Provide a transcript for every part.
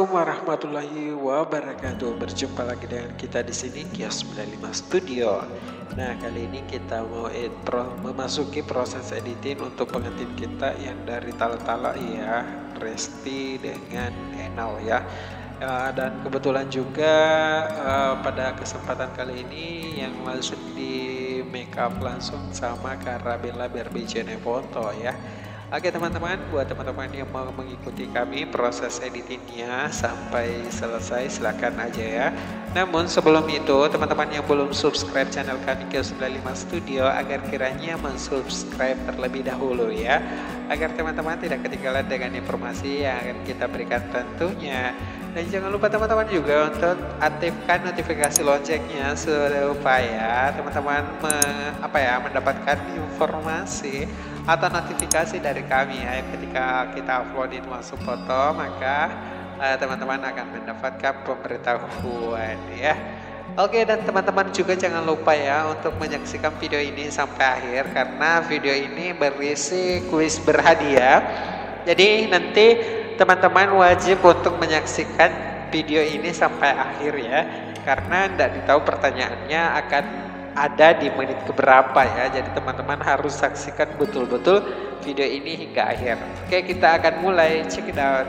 Warahmatullahi wabarakatuh. Berjumpa lagi dengan kita di sini Kios 95 Studio. Nah, kali ini kita mau memasuki proses editing untuk pengantin kita yang dari Tala-Tala ya, Resti dengan Enal ya. Dan kebetulan juga pada kesempatan kali ini yang langsung di make up langsung sama Karabella Berbijene Foto ya. Oke teman-teman, buat teman-teman yang mau mengikuti kami proses editingnya sampai selesai silakan aja ya. Namun sebelum itu teman-teman yang belum subscribe channel kami Kios 95 Studio agar kiranya mensubscribe terlebih dahulu ya, agar teman-teman tidak ketinggalan dengan informasi yang akan kita berikan tentunya. Dan jangan lupa teman-teman juga untuk aktifkan notifikasi loncengnya supaya teman-teman mendapatkan informasi atau notifikasi dari kami ya ketika kita uploadin masuk foto, maka teman-teman akan mendapatkan pemberitahuan ya. Oke, dan teman-teman juga jangan lupa ya untuk menyaksikan video ini sampai akhir karena video ini berisi kuis berhadiah. Jadi nanti teman-teman wajib untuk menyaksikan video ini sampai akhir ya, karena tidak ditahu pertanyaannya akan ada di menit keberapa ya. Jadi teman-teman harus saksikan betul-betul video ini hingga akhir. Oke, kita akan mulai, check it out.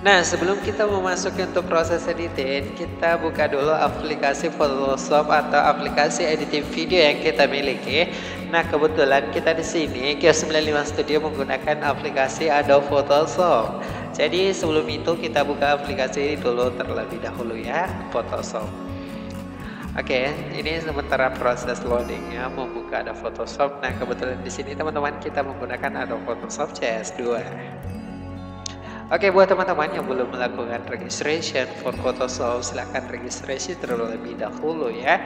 Nah, sebelum kita memasuki untuk proses editing, kita buka dulu aplikasi Photoshop atau aplikasi editing video yang kita miliki. Nah, kebetulan kita di sini Kios 95 Studio menggunakan aplikasi Adobe Photoshop. Jadi sebelum itu kita buka aplikasi dulu terlebih dahulu ya, Photoshop. Oke, ini sementara proses loadingnya membuka Adobe Photoshop. Nah, kebetulan di sini teman-teman kita menggunakan Adobe Photoshop CS2. Oke, buat teman-teman yang belum melakukan registration for Photoshop, silahkan registrasi terlebih dahulu ya.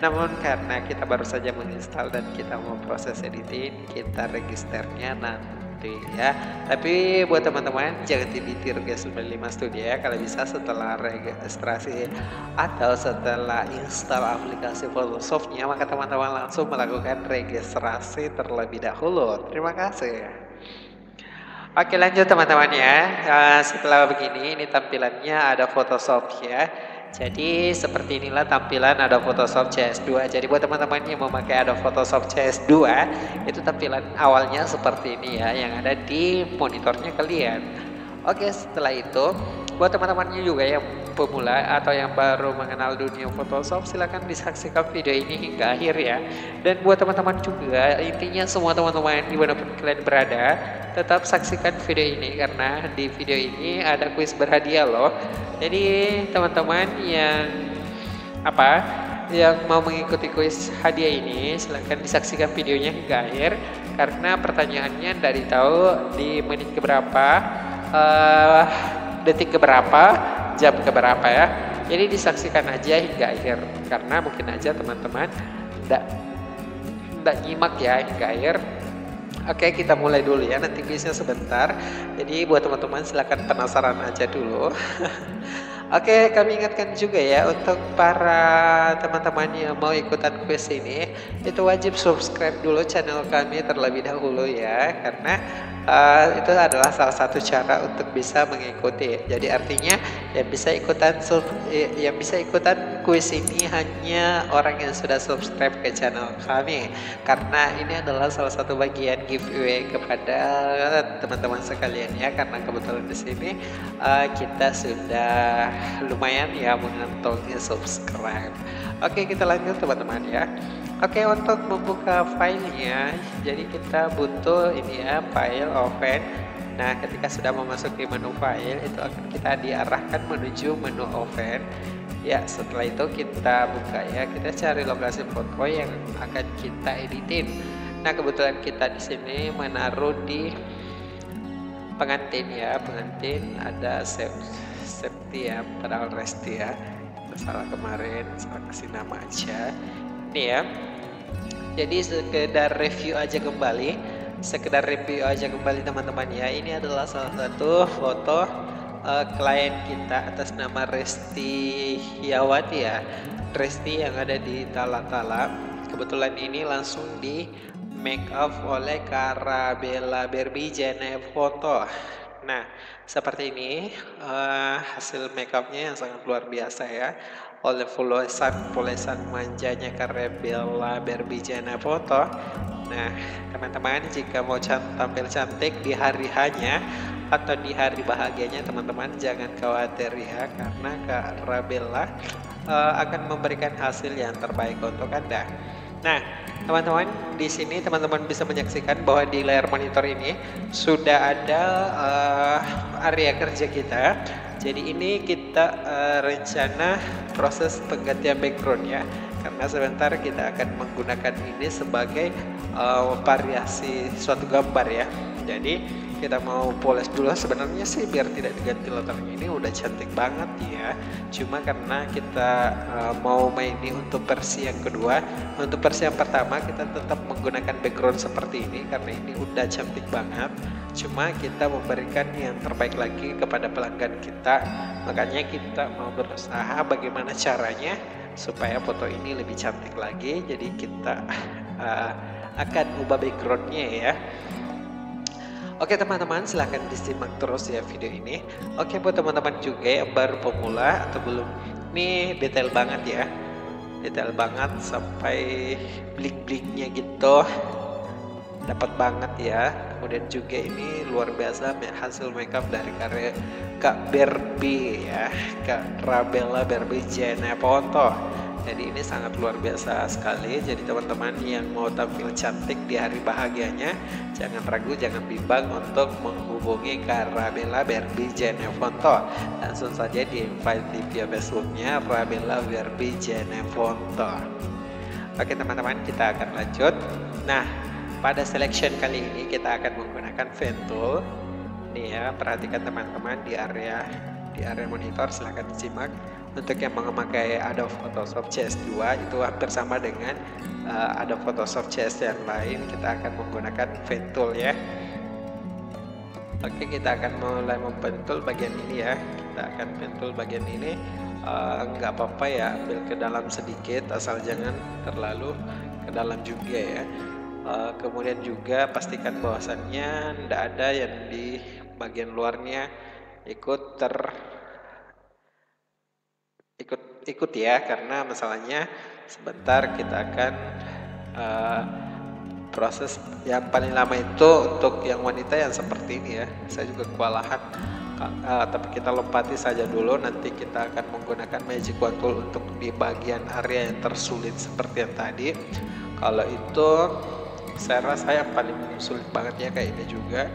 Namun karena kita baru saja menginstal dan kita mau proses editing, kita registernya nanti ya. Tapi buat teman-teman jangan dibitir Kios 95 Studio ya. Kalau bisa setelah registrasi atau setelah install aplikasi Photoshopnya, maka teman-teman langsung melakukan registrasi terlebih dahulu. Terima kasih. Oke, lanjut teman-teman ya. Setelah begini, ini tampilannya ada Photoshop ya. Jadi seperti inilah tampilan ada Photoshop CS2. Jadi buat teman-teman yang memakai ada Photoshop CS2, itu tampilan awalnya seperti ini ya, yang ada di monitornya kalian. Oke, setelah itu buat teman-temannya juga yang pemula atau yang baru mengenal dunia Photoshop, silahkan disaksikan video ini hingga akhir ya. Dan buat teman-teman juga, intinya semua teman-teman dimanapun kalian berada, tetap saksikan video ini karena di video ini ada kuis berhadiah loh. Jadi teman-teman yang mau mengikuti kuis hadiah ini, silahkan disaksikan videonya hingga akhir karena pertanyaannya dari tahu di menit keberapa, detik keberapa, jam keberapa ya. Jadi disaksikan aja hingga akhir karena mungkin aja teman-teman tidak nyimak ya hingga akhir. Oke, kita mulai dulu ya, nanti kuisnya sebentar. Jadi buat teman-teman silakan penasaran aja dulu. Oke, kami ingatkan juga ya untuk para teman-teman yang mau ikutan kuis ini, itu wajib subscribe dulu channel kami terlebih dahulu ya, karena itu adalah salah satu cara untuk bisa mengikuti. Jadi artinya yang bisa ikutan kuis ini hanya orang yang sudah subscribe ke channel kami, karena ini adalah salah satu bagian giveaway kepada teman-teman sekalian ya, karena kebetulan di sini kita sudah lumayan ya mengantongi subscribe. Oke, kita lanjut teman-teman ya. Oke, untuk membuka filenya, jadi kita butuh ini ya, file open. Nah, ketika sudah memasuki menu file, itu akan kita diarahkan menuju menu open. Ya, setelah itu kita buka ya, kita cari lokasi foto yang akan kita editin. Nah, kebetulan kita di sini menaruh di pengantin ya, pengantin ada safety ya, padahal Resti ya. Salah kemarin, salah kasih nama aja. Ini ya. Jadi sekedar review aja kembali teman-teman ya. Ini adalah salah satu foto klien kita atas nama Resti Yawati ya, Resti yang ada di Tala-Tala. Kebetulan ini langsung di make up oleh Karabella Berbijene Foto. Nah, seperti ini hasil makeupnya yang sangat luar biasa ya. Oleh polesan manjanya karya Bella Berbiejana Foto. Nah, teman-teman jika mau tampil cantik di hari hanya atau di hari bahagianya, teman-teman jangan khawatir ya, karena Kak Rabella akan memberikan hasil yang terbaik untuk Anda. Nah, teman-teman di sini teman-teman bisa menyaksikan bahwa di layar monitor ini sudah ada area kerja kita. Jadi ini kita rencana proses penggantian background ya, karena sebentar kita akan menggunakan ini sebagai variasi suatu gambar ya. Jadi kita mau poles dulu, sebenarnya sih biar tidak diganti latarnya, ini udah cantik banget ya. Cuma karena kita mau main ini untuk versi yang kedua, untuk versi yang pertama kita tetap menggunakan background seperti ini karena ini udah cantik banget. Cuma kita memberikan yang terbaik lagi kepada pelanggan kita, makanya kita mau berusaha bagaimana caranya supaya foto ini lebih cantik lagi. Jadi kita akan ubah backgroundnya ya. Oke teman-teman, silahkan disimak terus ya video ini. Oke, buat teman-teman juga yang baru pemula atau belum, ini detail banget ya, detail banget sampai bling-blingnya gitu, dapat banget ya. Kemudian juga ini luar biasa hasil makeup dari karya Kak Barbie ya, Kak Rabella Berbiejana Foto. Jadi ini sangat luar biasa sekali. Jadi teman-teman yang mau tampil cantik di hari bahagianya, jangan ragu, jangan bimbang untuk menghubungi Kak Rabella Berbiejana Foto. Langsung saja di invite di via Facebooknya Rabella Berbiejana Foto. Oke teman-teman, kita akan lanjut. Nah, pada selection kali ini kita akan menggunakan pen tool. Nih ya, perhatikan teman-teman di area monitor, silahkan disimak. Untuk yang memakai Adobe Photoshop CS2 itu hampir sama dengan Adobe Photoshop CS yang lain, kita akan menggunakan pen tool ya. Oke, kita akan mulai mempentul bagian ini ya. Kita akan pentul bagian ini, nggak apa-apa ya, ambil ke dalam sedikit, asal jangan terlalu ke dalam juga ya. Kemudian juga pastikan bahwasannya tidak ada yang di bagian luarnya ikut ya, karena masalahnya sebentar kita akan proses yang paling lama itu untuk yang wanita yang seperti ini ya. Saya juga kewalahan, tapi kita lompati saja dulu, nanti kita akan menggunakan magic wand tool untuk di bagian area yang tersulit seperti yang tadi. Kalau itu saya rasa yang paling sulit banget ya kayak ini juga.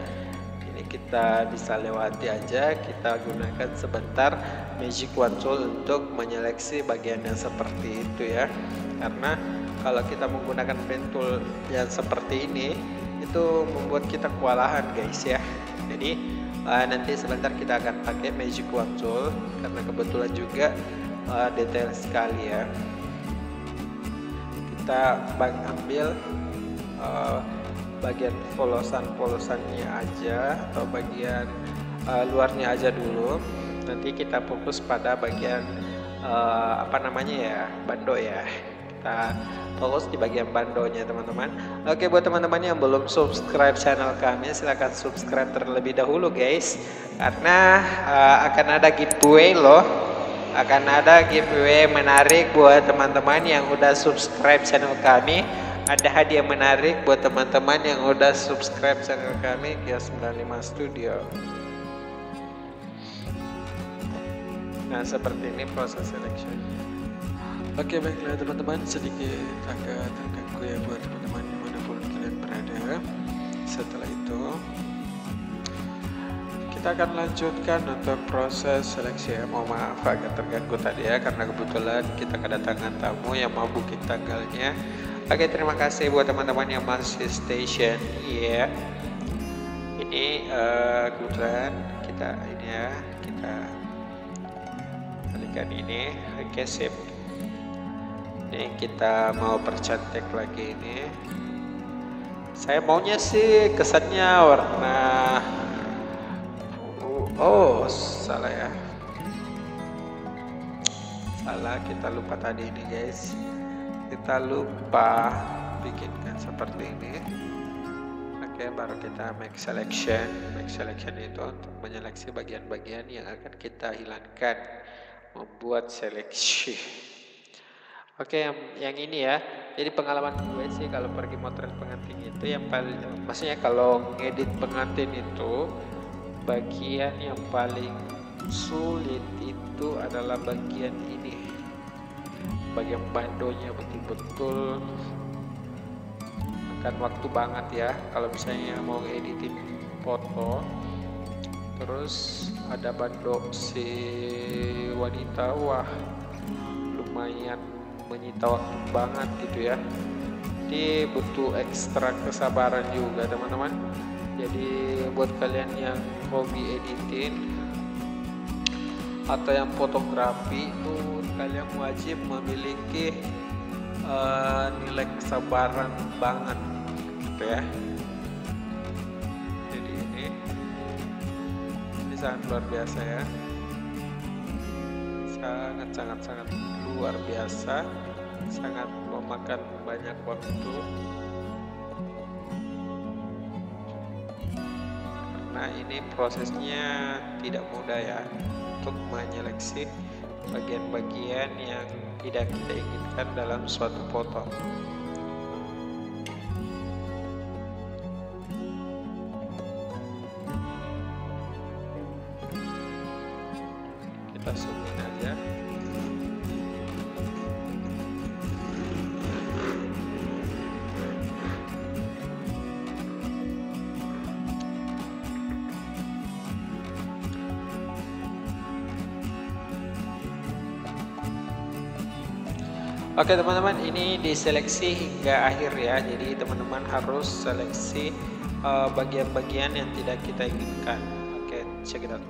Kita bisa lewati aja, kita gunakan sebentar magic wand tool untuk menyeleksi bagian yang seperti itu ya. Karena kalau kita menggunakan pen tool yang seperti ini itu membuat kita kewalahan guys ya. Jadi nanti sebentar kita akan pakai magic wand tool karena kebetulan juga detail sekali ya. Kita ambil bagian polosannya aja atau bagian luarnya aja dulu. Nanti kita fokus pada bagian bando ya. Kita fokus di bagian bandonya teman-teman. Oke, buat teman-teman yang belum subscribe channel kami, silahkan subscribe terlebih dahulu guys, karena akan ada giveaway loh. Akan ada giveaway menarik buat teman-teman yang udah subscribe channel kami. Ada hadiah menarik buat teman-teman yang udah subscribe channel kami Kios 95 Studio. Nah, seperti ini proses selection. Oke, baiklah teman-teman, sedikit agak terganggu ya buat teman-teman dimanapun kalian berada. Setelah itu kita akan lanjutkan untuk proses seleksi ya. Mohon maaf agak terganggu tadi ya, karena kebetulan kita kedatangan tamu yang mau booking tanggalnya. Oke, terima kasih buat teman-teman yang masih station ya. Ini kebetulan kita ini ya, kita kalikan ini. Oke, sip. Ini kita mau percantik lagi ini. Saya maunya sih kesannya warna salah ya. Salah, kita lupa tadi ini guys. Kita lupa bikinkan seperti ini. Oke, baru kita make selection. Make selection itu untuk menyeleksi bagian-bagian yang akan kita hilangkan, membuat seleksi. Oke, yang ini ya. Jadi pengalaman gue sih kalau pergi motret pengantin itu yang paling, maksudnya kalau ngedit pengantin itu bagian yang paling sulit itu adalah bagian ini, bagian bandonya. Betul-betul makan waktu banget ya kalau misalnya mau ngeditin foto. Terus ada bando si wanita, wah lumayan menyita waktu banget gitu ya. Jadi butuh ekstra kesabaran juga teman-teman. Jadi buat kalian yang hobi editing atau yang fotografi itu kalian wajib memiliki nilai kesabaran banget gitu ya. Jadi ini sangat luar biasa ya, sangat luar biasa, sangat memakan banyak waktu karena ini prosesnya tidak mudah ya untuk menyeleksi bagian-bagian yang tidak kita inginkan dalam suatu foto. Kita zoomin aja. Oke teman-teman, ini diseleksi hingga akhir ya. Jadi teman-teman harus seleksi bagian-bagian yang tidak kita inginkan. Oke, check it out.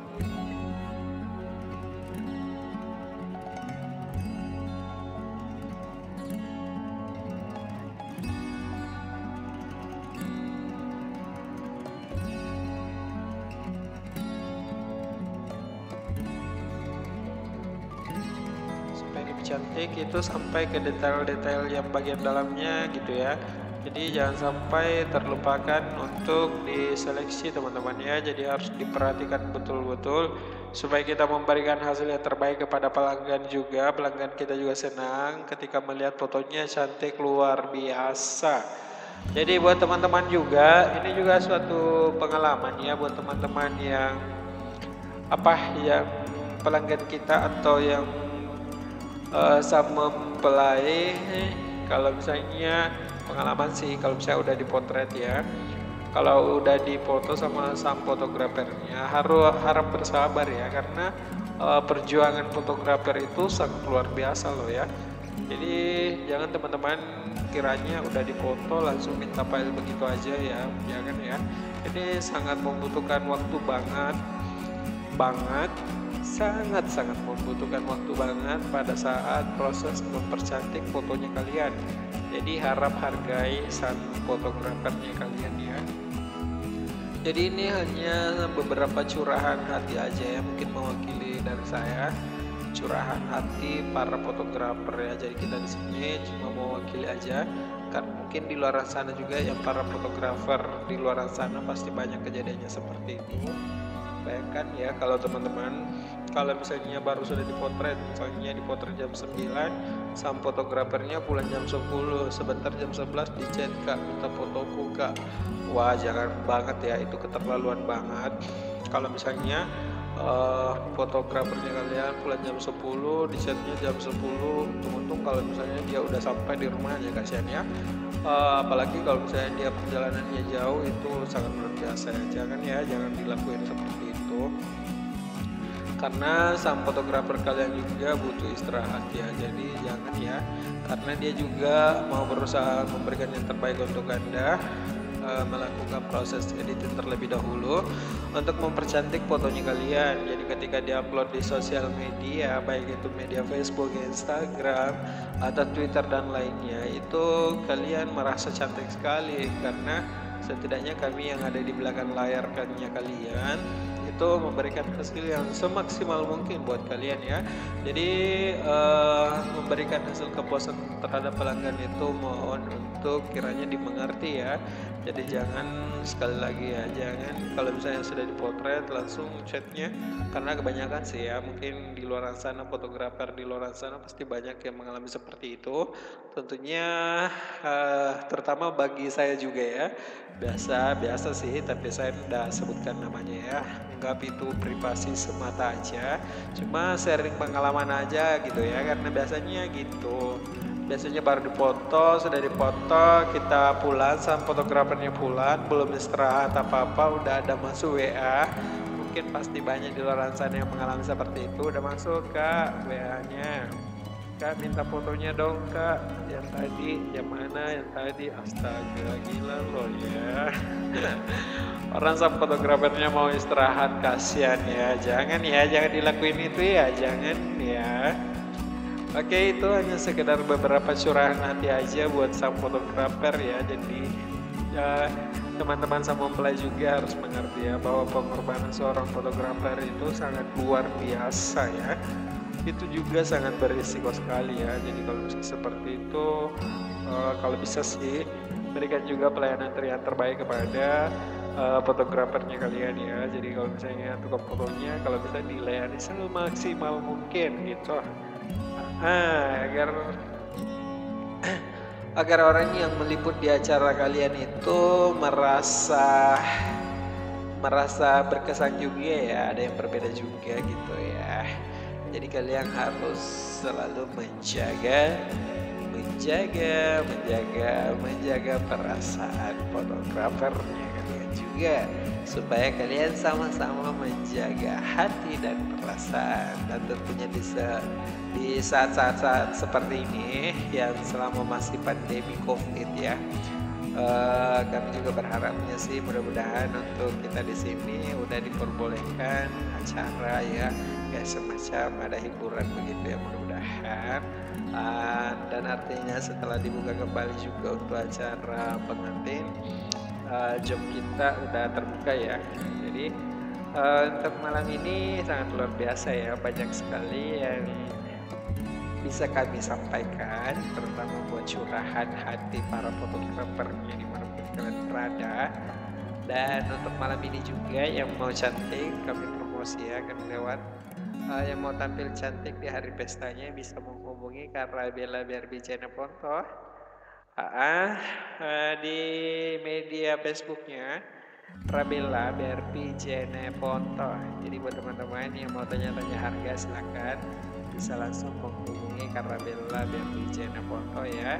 Cantik itu sampai ke detail-detail yang bagian dalamnya gitu ya. Jadi jangan sampai terlupakan untuk diseleksi teman-teman ya. Jadi harus diperhatikan betul-betul supaya kita memberikan hasil yang terbaik kepada pelanggan juga. Pelanggan kita juga senang ketika melihat fotonya cantik luar biasa. Jadi buat teman-teman juga, ini juga suatu pengalaman ya buat teman-teman yang yang pelanggan kita atau yang sama mempelai. Kalau misalnya pengalaman sih, kalau misalnya udah dipotret ya, kalau udah dipoto sama sang fotografernya harap bersabar ya, karena perjuangan fotografer itu sangat luar biasa loh ya. Jadi jangan teman-teman kiranya udah dipoto langsung minta file begitu aja ya, jangan ya. Ini sangat membutuhkan waktu banget, sangat membutuhkan waktu banget pada saat proses mempercantik fotonya kalian. Jadi harap hargai sang fotografernya kalian ya. Jadi ini hanya beberapa curahan hati aja ya, mungkin mewakili dari saya, curahan hati para fotografer ya. Jadi kita di sini cuma mewakili aja, karena mungkin di luar sana juga yang para fotografer di luar sana pasti banyak kejadiannya seperti itu. Bayangkan ya kalau teman-teman, kalau misalnya baru sudah dipotret, misalnya dipotret jam 9, sang fotografernya pulang jam 10, sebentar jam 11 di chat, kak minta fotoku kak. Wah jangan banget ya, itu keterlaluan banget. Kalau misalnya fotografernya kalian pulang jam 10, di chatnya jam 10, untung kalau misalnya dia udah sampai di rumahnya, kasihan ya. Apalagi kalau misalnya dia perjalanannya jauh, itu sangat luar biasa ya. Jangan dilakuin seperti itu, karena sang fotografer kalian juga butuh istirahat ya. Jadi jangan ya, karena dia juga mau berusaha memberikan yang terbaik untuk Anda, melakukan proses editing terlebih dahulu untuk mempercantik fotonya kalian. Jadi ketika diupload di sosial media, baik itu media Facebook, Instagram, atau Twitter dan lainnya, itu kalian merasa cantik sekali, karena setidaknya kami yang ada di belakang layar kalian itu memberikan hasil yang semaksimal mungkin buat kalian ya. Jadi memberikan hasil kepuasan terhadap pelanggan itu mohon untuk kiranya dimengerti ya. Jadi jangan, sekali lagi ya, jangan kalau misalnya sudah dipotret langsung chatnya, karena kebanyakan sih ya, mungkin di luar sana fotografer di luar sana pasti banyak yang mengalami seperti itu. Tentunya terutama bagi saya juga ya, biasa sih, tapi saya udah sebutkan namanya ya, anggap itu privasi semata aja, cuma sharing pengalaman aja gitu ya, karena biasanya gitu. Biasanya baru dipoto, sudah dipoto, kita pulang, sama fotografernya pulang, belum istirahat apa-apa, udah ada masuk WA. Mungkin pasti banyak di luar sana yang mengalami seperti itu. Udah masuk Kak WA-nya. Kak minta fotonya dong Kak, yang tadi, yang mana yang tadi. Astaga, gila loh ya. Orang sama fotografernya mau istirahat, kasihan ya. Jangan dilakuin itu ya, jangan ya. Oke, itu hanya sekedar beberapa curahan hati aja buat sang fotografer ya. Jadi ya, teman-teman sama mempelai juga harus mengerti ya, bahwa pengorbanan seorang fotografer itu sangat luar biasa ya. Itu juga sangat berisiko sekali ya. Jadi kalau misalnya seperti itu, kalau bisa sih berikan juga pelayanan yang terbaik kepada fotografernya kalian ya. Jadi kalau misalnya tukang fotonya, kalau bisa dilayani semaksimal mungkin gitu. Agar orang yang meliput di acara kalian itu merasa berkesan juga ya, ada yang berbeda juga gitu ya. Jadi kalian harus selalu menjaga perasaan fotografernya kalian juga, supaya kalian sama-sama menjaga hati dan perasaan. Dan tentunya di saat-saat seperti ini yang selama masih pandemi COVID ya, kami juga berharapnya sih mudah-mudahan untuk kita di sini udah diperbolehkan acara ya, kayak semacam ada hiburan begitu ya, mudah-mudahan. Dan artinya setelah dibuka kembali juga untuk acara pengantin, job kita udah terbuka ya. Jadi untuk malam ini sangat luar biasa ya, banyak sekali yang bisa kami sampaikan, terutama buat curahan hati para fotografernya dimanapun kalian berada. Dan untuk malam ini juga yang mau cantik kami promosi ya, kami lewat yang mau tampil cantik di hari pestanya bisa menghubungi Karabella BRB Jeneponto di media Facebooknya Rabella BRB Jeneponto. Jadi buat teman-teman yang mau tanya-tanya harga silakan bisa langsung menghubungi Karabella BRB Jeneponto ya.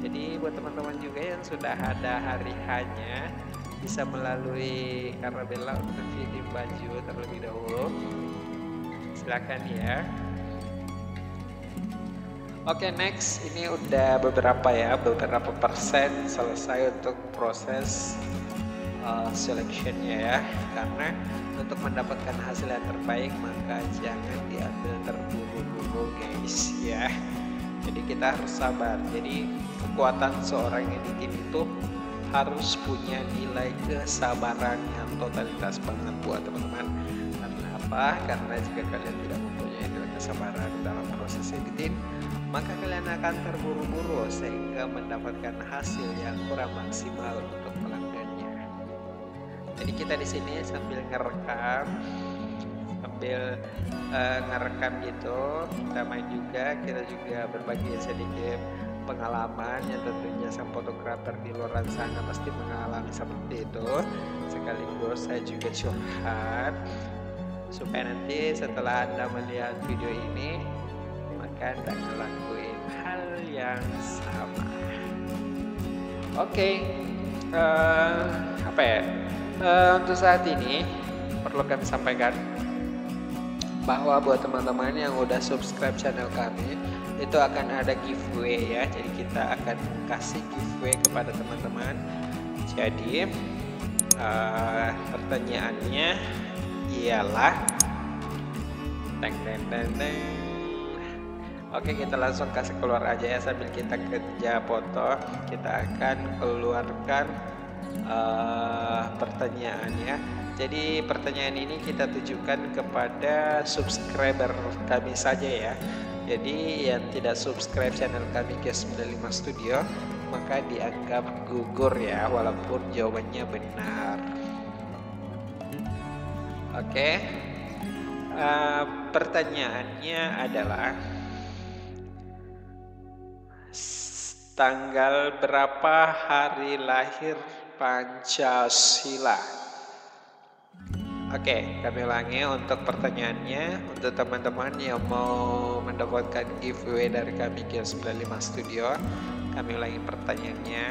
Jadi buat teman-teman juga yang sudah ada hari hanya bisa melalui Karabella untuk fitting baju terlebih dahulu, silakan ya. Oke, next, ini udah beberapa persen selesai untuk proses selectionnya ya. Karena untuk mendapatkan hasil yang terbaik maka jangan diambil terburu-buru guys ya. Jadi kita harus sabar. Jadi kekuatan seorang editing itu harus punya nilai kesabaran yang totalitas banget buat teman-teman. Karena apa? Karena jika kalian tidak mempunyai nilai kesabaran dalam proses editing, maka kalian akan terburu-buru sehingga mendapatkan hasil yang kurang maksimal untuk pelanggannya. Jadi kita di sini sambil ngerekam gitu, kita main juga, kita juga berbagi sedikit pengalaman yang tentunya sang fotografer di luar sana pasti mengalami seperti itu. Sekaligus saya juga curhat supaya nanti setelah Anda melihat video ini maka Anda ngelakuin hal yang sama. Oke, untuk saat ini perlu kami sampaikan bahwa buat teman-teman yang udah subscribe channel kami itu akan ada giveaway ya. Jadi kita akan kasih giveaway kepada teman-teman. Jadi pertanyaannya ialah Oke, kita langsung kasih keluar aja ya sambil kita kerja foto. Kita akan keluarkan pertanyaannya. Jadi pertanyaan ini kita tujukan kepada subscriber kami saja ya. Jadi yang tidak subscribe channel kami G95 Studio maka dianggap gugur ya, walaupun jawabannya benar. Oke. Pertanyaannya adalah tanggal berapa hari lahir Pancasila? Oke, kami ulangi untuk pertanyaannya. Untuk teman-teman yang mau mendapatkan giveaway dari kami Kios 95 Studio, kami ulangi pertanyaannya.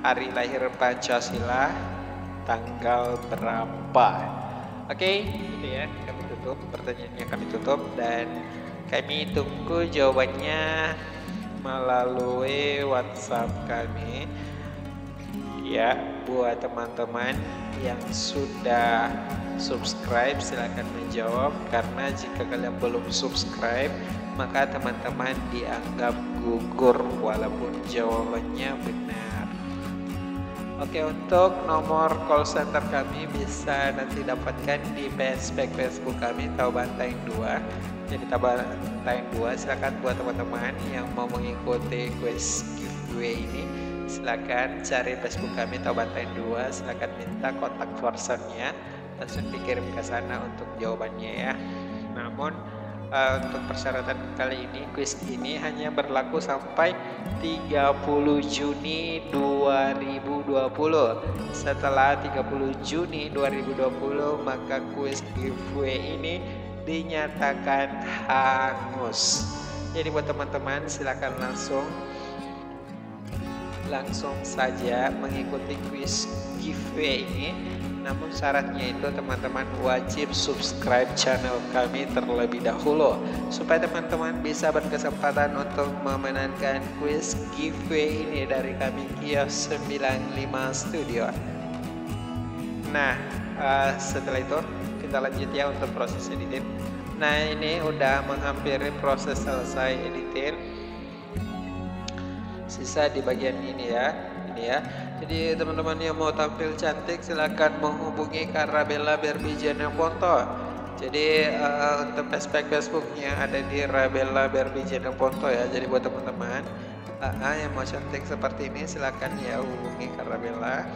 Hari lahir Pancasila tanggal berapa? Oke, gitu ya. Kami tutup pertanyaannya, kami tutup, dan kami tunggu jawabannya melalui WhatsApp kami. Ya, buat teman-teman yang sudah subscribe silahkan menjawab, karena jika kalian belum subscribe maka teman-teman dianggap gugur walaupun jawabannya benar. Oke, untuk nomor call center kami bisa nanti dapatkan di Facebook kami Taubantaing 2. Jadi Taubantaing 2, silakan buat teman-teman yang mau mengikuti quiz giveaway ini, silakan cari Facebook kami Taubantaing 2, silakan minta kontak personnya, langsung dikirim ke sana untuk jawabannya ya. Namun untuk persyaratan kali ini, quiz ini hanya berlaku sampai 30 Juni 2020. Setelah 30 Juni 2020 maka quiz giveaway ini dinyatakan hangus. Jadi buat teman-teman silakan langsung saja mengikuti quiz giveaway ini. Namun syaratnya itu teman-teman wajib subscribe channel kami terlebih dahulu, supaya teman-teman bisa berkesempatan untuk memenangkan quiz giveaway ini dari kami Kios 95 Studio. Nah, setelah itu kita lanjut ya untuk proses editing. Nah, ini udah menghampiri proses selesai editing. Sisa di bagian ini ya. Jadi teman-teman yang mau tampil cantik silahkan menghubungi Karabella Berbijiana Ponto. Jadi untuk Facebooknya ada di Rabella Berbijiana Ponto ya. Jadi buat teman-teman yang mau cantik seperti ini silahkan ya hubungi Karabella.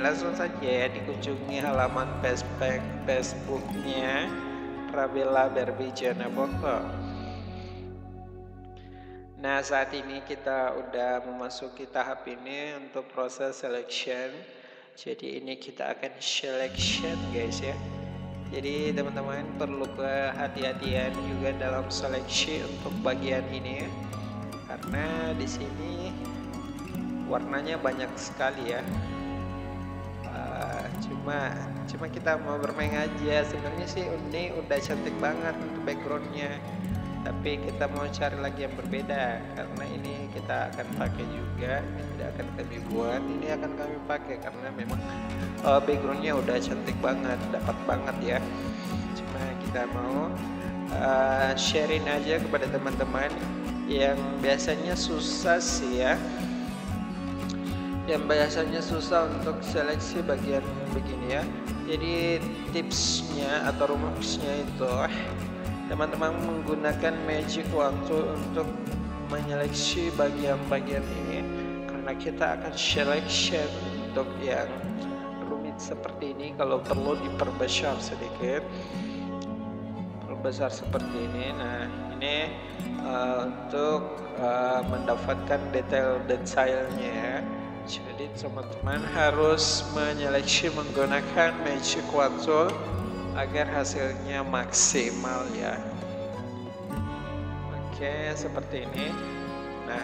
Langsung saja ya dikunjungi halaman Facebooknya Rabella Berbijiana Ponto. Nah, saat ini kita udah memasuki tahap ini untuk proses selection. Jadi ini kita akan selection guys ya. Jadi teman-teman perlu kehati-hatian juga dalam seleksi untuk bagian ini ya. Karena di sini warnanya banyak sekali ya. Cuma kita mau bermain aja. Sebenarnya sih ini udah cantik banget untuk backgroundnya. Tapi kita mau cari lagi yang berbeda, karena ini kita akan pakai juga, ini tidak akan kami buat, ini akan kami pakai karena memang backgroundnya udah cantik banget, dapat banget ya. Cuma kita mau sharing aja kepada teman-teman yang biasanya susah sih ya, yang biasanya susah untuk seleksi bagian begini ya. Jadi tipsnya atau rumusnya itu teman-teman menggunakan magic wand untuk menyeleksi bagian-bagian ini, karena kita akan selection untuk yang rumit seperti ini. Kalau perlu diperbesar sedikit, perbesar seperti ini. Nah, ini untuk mendapatkan detail-detailnya. Jadi teman-teman harus menyeleksi menggunakan magic wand tool agar hasilnya maksimal ya. Oke, seperti ini. Nah,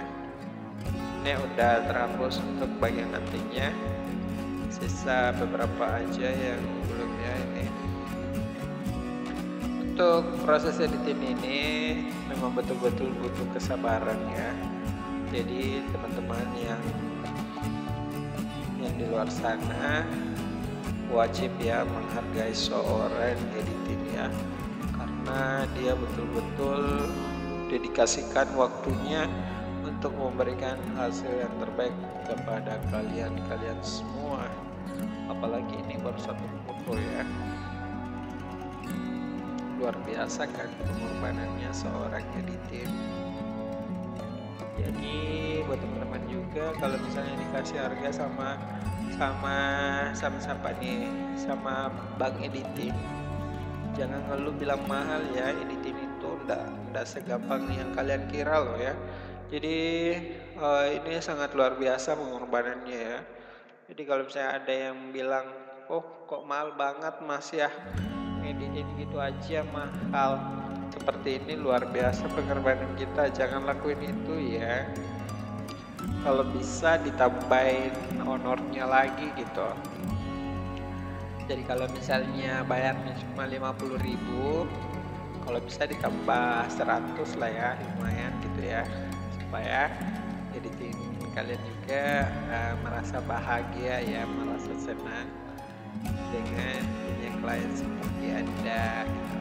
ini udah terhapus untuk bagian nantinya. Sisa beberapa aja yang belum ya ini. Untuk proses editing ini memang betul-betul butuh kesabaran ya. Jadi teman-teman yang di luar sana wajib ya menghargai seorang editing ya, karena dia betul-betul dedikasikan waktunya untuk memberikan hasil yang terbaik kepada kalian semua. Apalagi ini baru satu foto ya, luar biasa kan pengorbanannya seorang editing. Jadi buat teman-teman juga kalau misalnya dikasih harga sama siapa nih, sama Bang Editing, jangan ngeluh bilang mahal ya. Editing itu ndak segampang yang kalian kira loh ya. Jadi ini sangat luar biasa pengorbanannya ya. Jadi kalau misalnya ada yang bilang, oh kok mahal banget mas ya, ngeditin gitu aja mahal. Seperti ini luar biasa pengorbanan kita, jangan lakuin itu ya. Kalau bisa ditambahin honornya lagi gitu. Jadi kalau misalnya bayarnya cuma 50.000, kalau bisa ditambah 100 lah ya, lumayan gitu ya, supaya editing kalian juga merasa bahagia ya, merasa senang dengan punya klien seperti Anda gitu.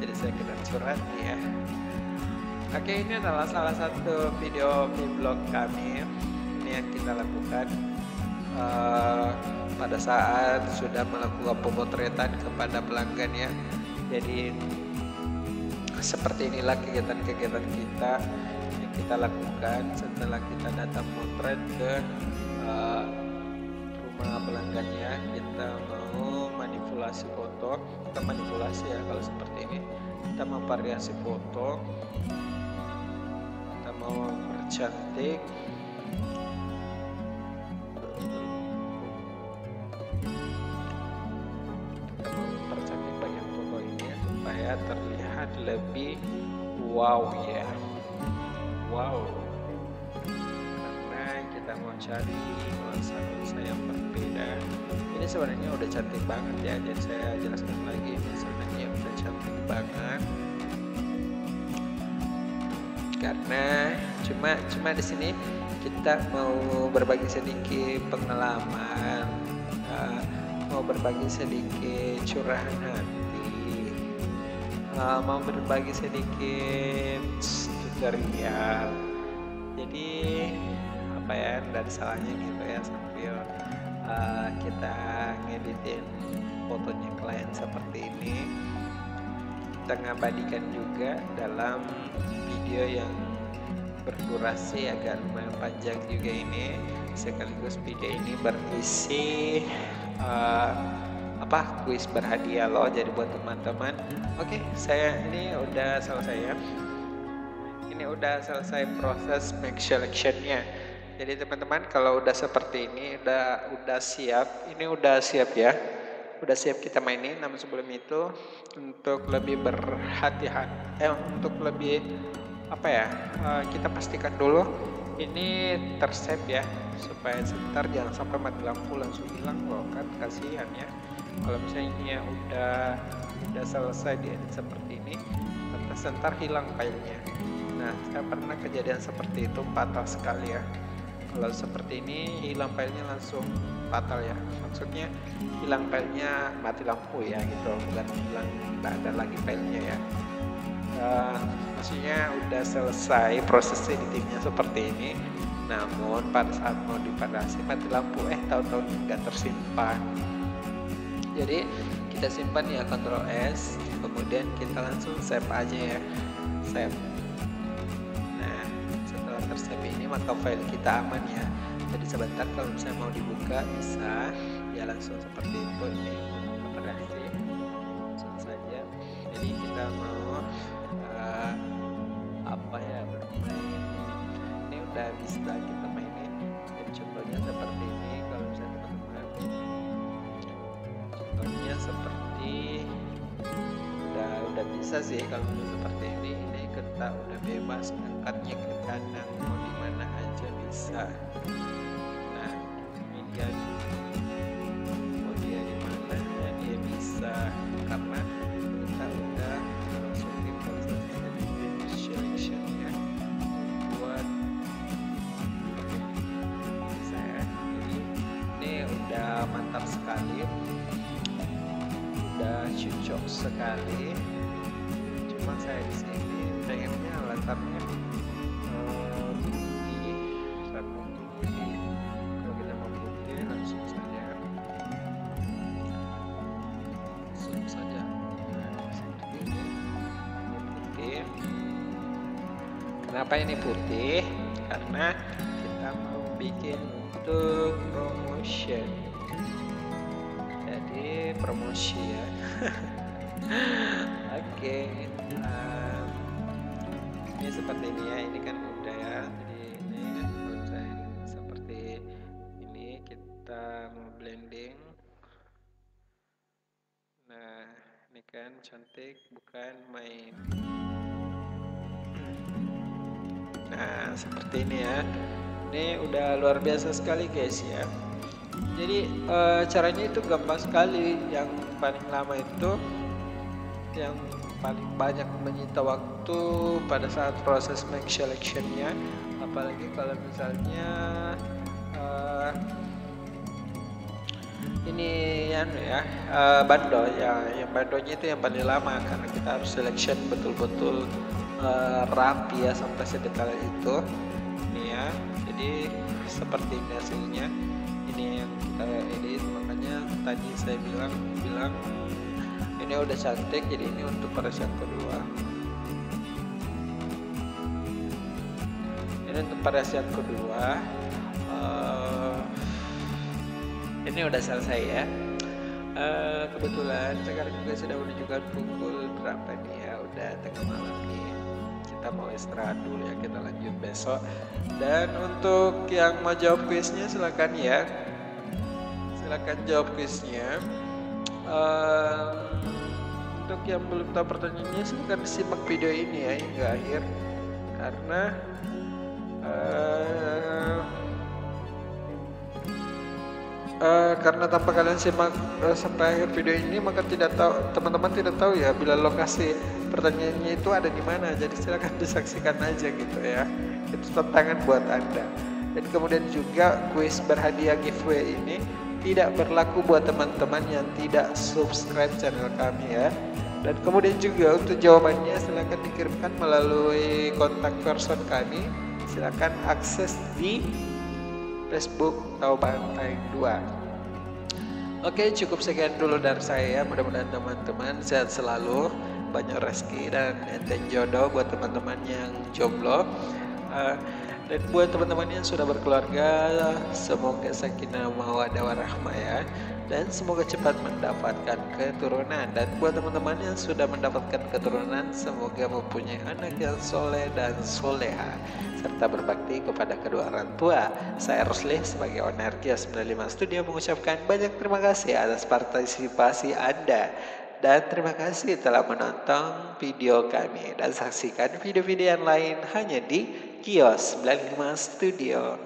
Jadi saya kena curhat nih ya. Oke, ini adalah salah satu video vlog kami ini yang kita lakukan pada saat sudah melakukan pemotretan kepada pelanggan ya. Jadi seperti inilah kegiatan-kegiatan kita yang kita lakukan setelah kita datang motret ke rumah pelanggannya. Kita mau manipulasi foto, kita manipulasi ya kalau seperti ini, kita mau variasi foto, kita mau percantik, banyak foto ini ya, supaya terlihat lebih wow ya, wow, karena kita mau cari nuansa yang berbeda. Ini sebenarnya udah cantik banget ya, jadi saya jelaskan lagi, ini sebenarnya udah cantik banget karena cuma di sini kita mau berbagi sedikit pengalaman, mau berbagi sedikit curahan hati, mau berbagi sedikit tutorial. Jadi apa ya, dari salahnya gitu ya sambil kita ngeditin fotonya klien seperti ini, kita ngabadikan juga dalam video yang berdurasi agak lumayan panjang juga ini, sekaligus video ini berisi kuis berhadiah loh, jadi buat teman-teman. Oke, saya ini udah selesai ya, ini udah selesai proses make selectionnya. Jadi teman-teman kalau udah seperti ini udah siap, ini udah siap ya, udah siap kita mainin. Namun sebelum itu untuk lebih berhati-hati, untuk lebih kita pastikan dulu ini tersave ya, supaya sebentar jangan sampai mati lampu langsung hilang loh, kan kasihan ya. Kalau misalnya ini ya udah selesai diedit seperti ini, sebentar hilang filenya. Nah, saya pernah kejadian seperti itu, fatal sekali ya. Kalau seperti ini hilang filenya langsung fatal ya, maksudnya hilang filenya mati lampu ya gitu, bukan hilang nggak ada lagi filenya ya. Maksudnya udah selesai proses editingnya seperti ini, namun pada saat mau diparasi mati lampu, tahu-tahu nggak tersimpan. Jadi kita simpan ya, Ctrl S, kemudian kita langsung save aja ya, save. Nah, setelah tersave ini maka file kita aman ya. Jadi sebentar kalau misalnya mau dibuka bisa ya, langsung seperti itu. Ini operasi langsung saja. Jadi kita mau bermain, ini udah bisa kita mainin. Jadi contohnya seperti ini, kalau misalnya teman-teman, contohnya seperti udah bisa sih kalau seperti ini kita udah bebas angkatnya ke kanan, mau dimana aja bisa. Nah, ini dia mau dia dimana dia bisa, karena kita udah langsung di proses selection ya buat saya. Jadi ini udah mantap sekali, udah cocok sekali. Cuma saya di sini pengennya latarnya putih, warna putih. Kalau kita mau putih langsung saja seperti ini putih. Kenapa ini putih? karena kita mau bikin untuk promotion. Jadi promosi ya. Oke, ini seperti ini ya, ini kan udah ya, jadi ini kan udah seperti ini. Kita mau blending. Nah, ini kan cantik bukan main. Nah, seperti ini ya. Ini udah luar biasa sekali guys ya. Jadi caranya itu gampang sekali. Yang paling lama itu, yang paling banyak menyita waktu pada saat proses make selectionnya, apalagi kalau misalnya ini ya bando ya, yang bandonya itu yang paling lama karena kita harus selection betul-betul rapi ya sampai sedetail itu. Ini ya, jadi seperti ini hasilnya. Ini yang kita edit, makanya tadi saya bilang ini udah cantik. Jadi ini untuk proses yang kedua. Ini untuk proses yang kedua. Ini udah selesai ya. Kebetulan sekarang juga sudah menunjukkan pukul berapa nih ya, udah tengah malam nih. Kita mau istirahat dulu ya, kita lanjut besok. Dan untuk yang mau jawab kuisnya silakan ya, silakan jawab kuisnya. Untuk yang belum tahu pertanyaannya silakan simak video ini ya hingga akhir, karena tanpa kalian simak sampai akhir video ini, maka teman-teman tidak tahu ya bila lokasi pertanyaannya itu ada di mana. Jadi silakan disaksikan aja gitu ya, itu tantangan buat Anda. Dan kemudian juga kuis berhadiah giveaway ini tidak berlaku buat teman-teman yang tidak subscribe channel kami ya. Dan kemudian juga untuk jawabannya silakan dikirimkan melalui kontak person kami. Silakan akses di Facebook Taubantai 2. Oke, cukup sekian dulu dari saya. Mudah-mudahan teman-teman sehat selalu, banyak rezeki dan enten jodoh buat teman-teman yang jomblo. Dan buat teman-teman yang sudah berkeluarga, semoga sakinah mawaddah warahmah ya, dan semoga cepat mendapatkan keturunan. Dan buat teman-teman yang sudah mendapatkan keturunan, semoga mempunyai anak yang soleh dan soleha, serta berbakti kepada kedua orang tua. Saya Rusli sebagai owner Kios 95 Studio mengucapkan banyak terima kasih atas partisipasi Anda. Dan terima kasih telah menonton video kami, dan saksikan video-video yang lain hanya di Kios 95 Studio.